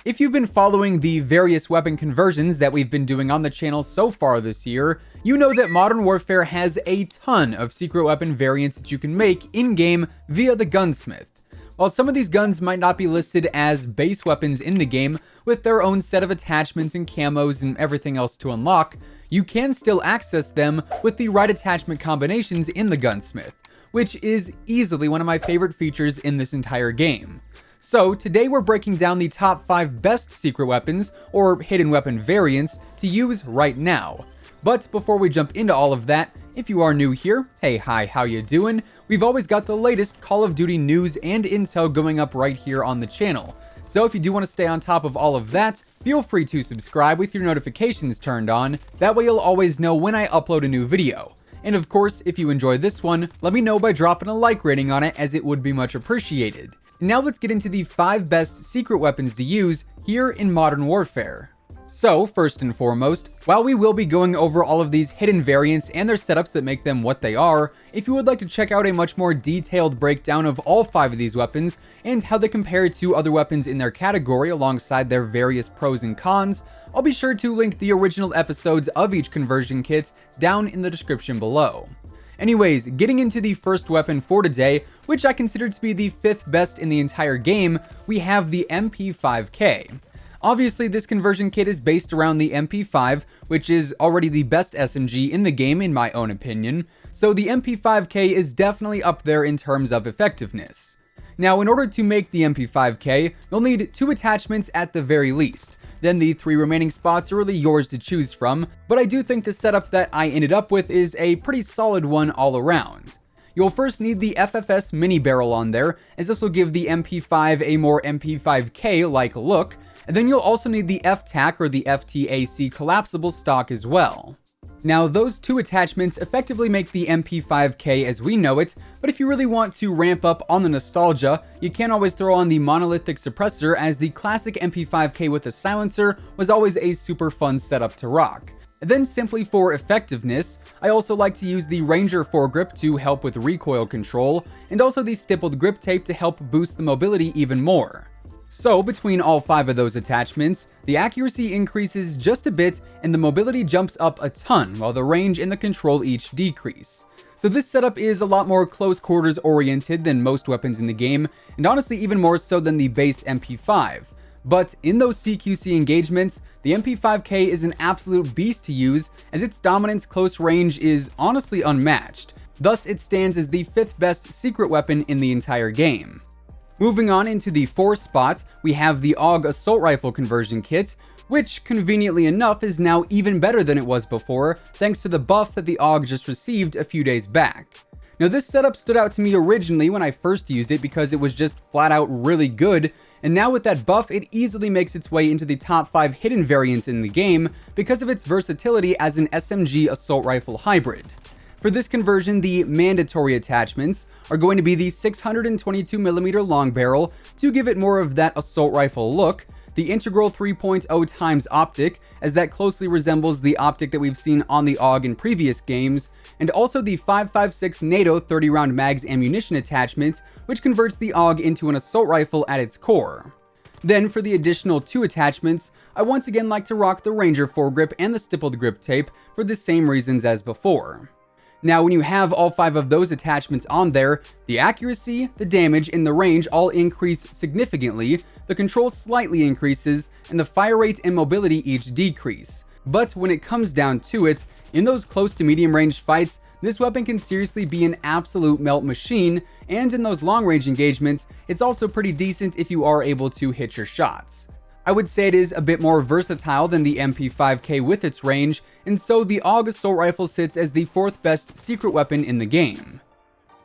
If you've been following the various weapon conversions that we've been doing on the channel so far this year, you know that Modern Warfare has a ton of secret weapon variants that you can make in-game via the gunsmith. While some of these guns might not be listed as base weapons in the game with their own set of attachments and camos and everything else to unlock, you can still access them with the right attachment combinations in the gunsmith, which is easily one of my favorite features in this entire game. So today we're breaking down the top 5 best secret weapons or hidden weapon variants to use right now. But before we jump into all of that, if you are new here, hey, hi, how you doing? We've always got the latest Call of Duty news and intel going up right here on the channel. So if you do want to stay on top of all of that, feel free to subscribe with your notifications turned on. That way you'll always know when I upload a new video. And of course, if you enjoy this one, let me know by dropping a like rating on it, as it would be much appreciated. Now let's get into the 5 best secret weapons to use here in Modern Warfare. So, first and foremost, while we will be going over all of these hidden variants and their setups that make them what they are, if you would like to check out a much more detailed breakdown of all 5 of these weapons and how they compare to other weapons in their category alongside their various pros and cons, I'll be sure to link the original episodes of each conversion kit down in the description below. Anyways, getting into the first weapon for today, which I consider to be the 5th best in the entire game, we have the MP5K. Obviously, this conversion kit is based around the MP5, which is already the best SMG in the game in my own opinion, so the MP5K is definitely up there in terms of effectiveness. Now, in order to make the MP5K, you'll need 2 attachments at the very least. Then the 3 remaining spots are really yours to choose from, but I do think the setup that I ended up with is a pretty solid one all around. You'll first need the FFS mini barrel on there, as this will give the MP5 a more MP5K-like look, and then you'll also need the FTAC or the FTAC collapsible stock as well. Now, those 2 attachments effectively make the MP5K as we know it, but if you really want to ramp up on the nostalgia, you can always throw on the monolithic suppressor, as the classic MP5K with a silencer was always a super fun setup to rock. And then simply for effectiveness, I also like to use the Ranger foregrip to help with recoil control, and also the stippled grip tape to help boost the mobility even more. So between all 5 of those attachments, the accuracy increases just a bit and the mobility jumps up a ton, while the range and the control each decrease. So this setup is a lot more close quarters oriented than most weapons in the game, and honestly even more so than the base MP5. But in those CQC engagements, the MP5K is an absolute beast to use, as its dominance close range is honestly unmatched. Thus it stands as the 5th best secret weapon in the entire game. Moving on into the 4th spot, we have the Augen assault rifle conversion kit, which conveniently enough is now even better than it was before, thanks to the buff that the Augen just received a few days back. Now this setup stood out to me originally when I first used it because it was just flat out really good, and now with that buff it easily makes its way into the top 5 hidden variants in the game because of its versatility as an SMG assault rifle hybrid. For this conversion, the mandatory attachments are going to be the 622mm long barrel to give it more of that assault rifle look, the integral 3.0 times optic, as that closely resembles the optic that we've seen on the AUG in previous games, and also the 5.56 NATO 30-round mags ammunition attachment, which converts the AUG into an assault rifle at its core. Then for the additional 2 attachments, I once again like to rock the Ranger foregrip and the stippled grip tape for the same reasons as before. Now, when you have all 5 of those attachments on there, the accuracy, the damage, and the range all increase significantly, the control slightly increases, and the fire rate and mobility each decrease. But when it comes down to it, in those close to medium range fights, this weapon can seriously be an absolute melt machine, and in those long range engagements, it's also pretty decent if you are able to hit your shots. I would say it is a bit more versatile than the MP5K with its range, and so the Augen assault rifle sits as the 4th best secret weapon in the game.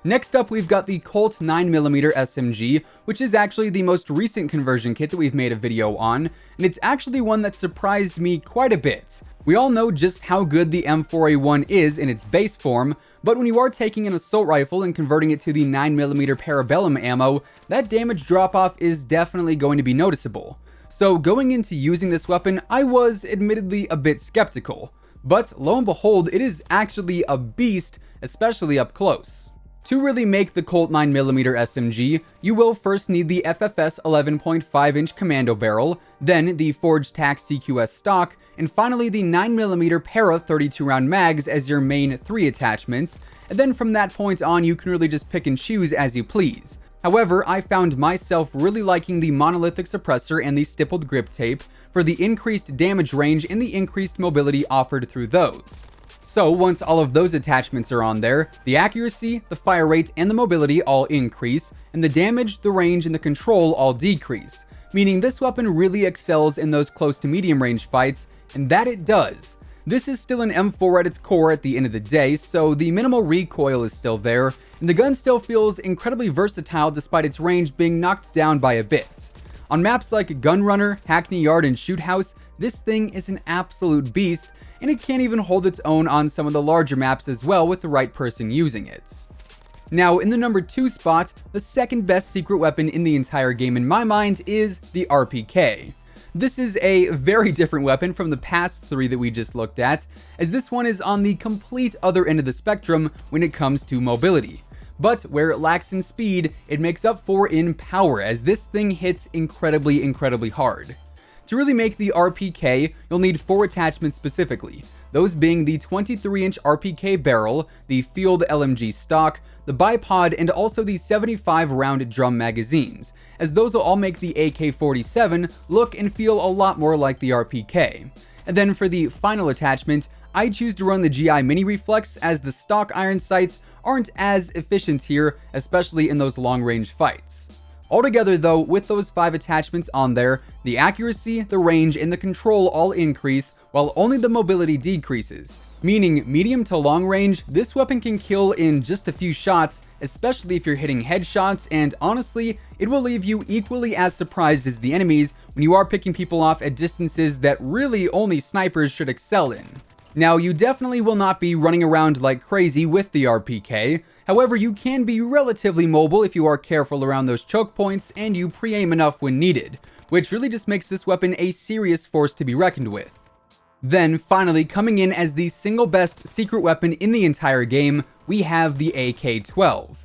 Next up, we've got the Colt 9mm SMG, which is actually the most recent conversion kit that we've made a video on, and it's actually one that surprised me quite a bit. We all know just how good the M4A1 is in its base form, but when you are taking an assault rifle and converting it to the 9mm Parabellum ammo, that damage drop-off is definitely going to be noticeable. So going into using this weapon, I was admittedly a bit skeptical, but lo and behold, it is actually a beast, especially up close. To really make the Colt 9mm SMG, you will first need the FFS 11.5-inch commando barrel, then the Forged Tac CQS stock, and finally the 9mm para 32-round mags as your main 3 attachments, and then from that point on you can really just pick and choose as you please. However, I found myself really liking the monolithic suppressor and the stippled grip tape for the increased damage range and the increased mobility offered through those. So once all of those attachments are on there, the accuracy, the fire rate, and the mobility all increase, and the damage, the range, and the control all decrease, meaning this weapon really excels in those close to medium range fights, and that it does. This is still an M4 at its core at the end of the day, so the minimal recoil is still there, and the gun still feels incredibly versatile despite its range being knocked down by a bit. On maps like Gunrunner, Hackney Yard, and Shoot House, this thing is an absolute beast, and it can't even hold its own on some of the larger maps as well with the right person using it. Now, in the number 2 spot, the second best secret weapon in the entire game in my mind is the RPK. This is a very different weapon from the past 3 that we just looked at, as this one is on the complete other end of the spectrum when it comes to mobility. But where it lacks in speed, it makes up for in power, as this thing hits incredibly hard. To really make the RPK, you'll need 4 attachments specifically, those being the 23-inch RPK barrel, the field LMG stock, the bipod, and also the 75-round drum magazines, as those will all make the AK-47 look and feel a lot more like the RPK. And then for the final attachment, I choose to run the GI Mini Reflex, as the stock iron sights aren't as efficient here, especially in those long-range fights. Altogether though, with those 5 attachments on there, the accuracy, the range, and the control all increase, while only the mobility decreases. Meaning, medium to long range, this weapon can kill in just a few shots, especially if you're hitting headshots, and honestly, it will leave you equally as surprised as the enemies when you are picking people off at distances that really only snipers should excel in. Now, you definitely will not be running around like crazy with the RPK. However, you can be relatively mobile if you are careful around those choke points and you pre-aim enough when needed, which really just makes this weapon a serious force to be reckoned with. Then, finally, coming in as the single best secret weapon in the entire game, we have the AK-12.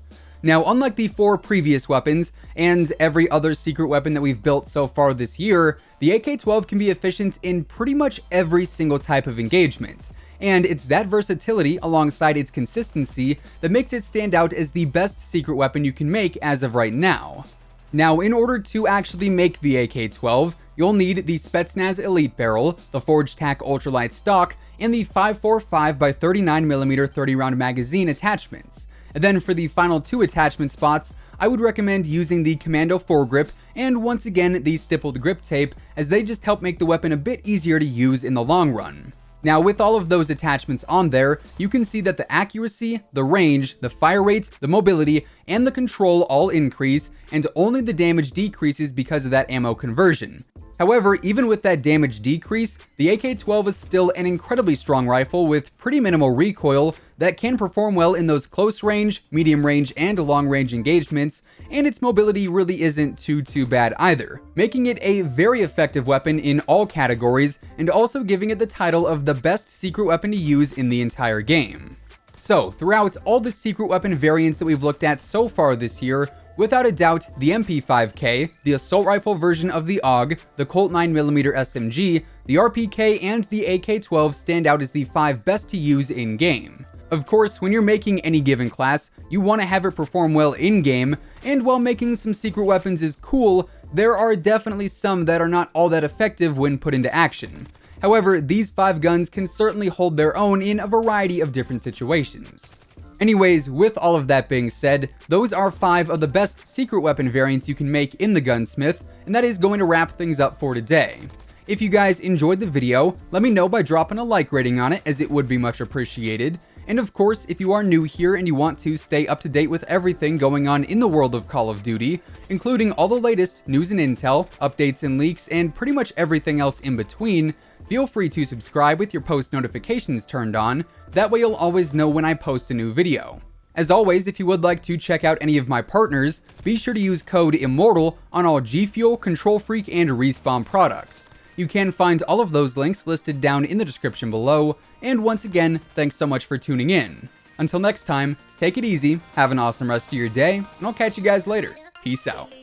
Now, unlike the 4 previous weapons, and every other secret weapon that we've built so far this year, the AK-12 can be efficient in pretty much every single type of engagement, and it's that versatility alongside its consistency that makes it stand out as the best secret weapon you can make as of right now. Now, in order to actually make the AK-12, you'll need the Spetsnaz Elite Barrel, the Forged Tac Ultralight Stock, and the 5.45x39mm 30-round magazine attachments. And then for the final 2 attachment spots, I would recommend using the Commando foregrip and once again the stippled grip tape, as they just help make the weapon a bit easier to use in the long run. Now, with all of those attachments on there, you can see that the accuracy, the range, the fire rate, the mobility, and the control all increase, and only the damage decreases because of that ammo conversion. However, even with that damage decrease, the AK-12 is still an incredibly strong rifle with pretty minimal recoil that can perform well in those close range, medium range, and long range engagements, and its mobility really isn't too bad either, making it a very effective weapon in all categories, and also giving it the title of the best secret weapon to use in the entire game. So, throughout all the secret weapon variants that we've looked at so far this year, without a doubt, the MP5K, the assault rifle version of the Augen, the Colt 9mm SMG, the RPK, and the AK-12 stand out as the 5 best to use in-game. Of course, when you're making any given class, you want to have it perform well in-game, and while making some secret weapons is cool, there are definitely some that are not all that effective when put into action. However, these 5 guns can certainly hold their own in a variety of different situations. Anyways, with all of that being said, those are 5 of the best secret weapon variants you can make in the gunsmith, and that is going to wrap things up for today. If you guys enjoyed the video, let me know by dropping a like rating on it, as it would be much appreciated. And of course, if you are new here and you want to stay up to date with everything going on in the world of Call of Duty, including all the latest news and intel, updates and leaks, and pretty much everything else in between, feel free to subscribe with your post notifications turned on. That way you'll always know when I post a new video. As always, if you would like to check out any of my partners, be sure to use code IMMORTAL on all G Fuel, Control Freak, and Respawn products. You can find all of those links listed down in the description below, and once again, thanks so much for tuning in. Until next time, take it easy, have an awesome rest of your day, and I'll catch you guys later. Peace out.